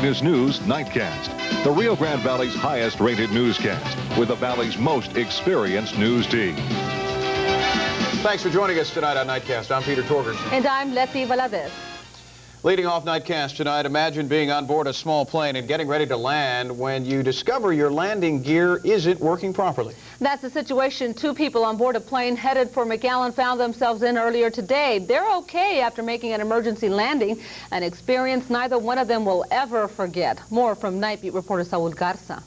Eyewitness News Nightcast, the Rio Grande Valley's highest-rated newscast with the Valley's most experienced news team. Thanks for joining us tonight on Nightcast. I'm Peter Torgerson. And I'm Letty Valadez. Leading off Nightcast tonight, imagine being on board a small plane and getting ready to land when you discover your landing gear isn't working properly. That's the situation two people on board a plane headed for McAllen found themselves in earlier today. They're okay after making an emergency landing, an experience neither one of them will ever forget. More from Night Beat reporter Saul Garza.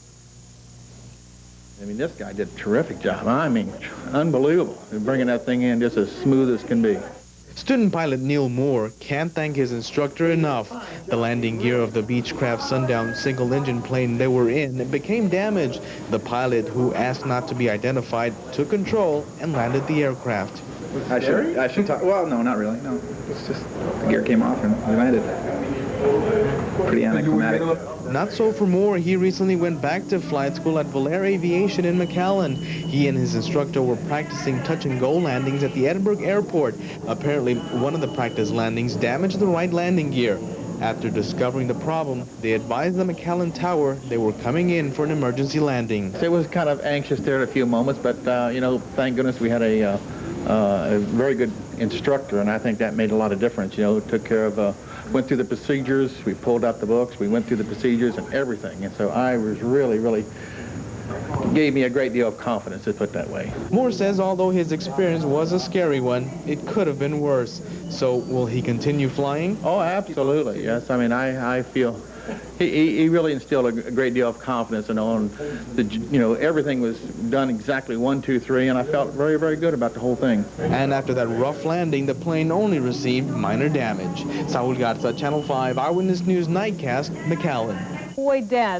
I mean, this guy did a terrific job. I mean, unbelievable. Bringing that thing in just as smooth as can be. Student pilot Neil Moore can't thank his instructor enough. The landing gear of the Beechcraft Sundown single-engine plane they were in became damaged. The pilot, who asked not to be identified, took control and landed the aircraft. I should talk. Well, no, not really. No, it's just the gear came off and we landed. Pretty anticlimactic. Not so for Moore. He recently went back to flight school at Valair Aviation in McAllen. He and his instructor were practicing touch-and-go landings at the Edinburgh airport. Apparently, one of the practice landings damaged the right landing gear. After discovering the problem, they advised the McAllen Tower they were coming in for an emergency landing. It was kind of anxious there at a few moments, but, you know, thank goodness we had a very good instructor, and I think that made a lot of difference. You know, took care of, went through the procedures, we pulled out the books, we went through the procedures and everything. And so I was really gave me a great deal of confidence, to put it that way. Moore says although his experience was a scary one, it could have been worse. So will he continue flying? Oh, absolutely, yes. I mean, I feel he really instilled a great deal of confidence in on the, you know, everything was done exactly 1, 2, 3, and I felt very good about the whole thing. And after that rough landing, the plane only received minor damage. Saul Garza, Channel 5 Eyewitness News Nightcast, McAllen. Boy, Dad.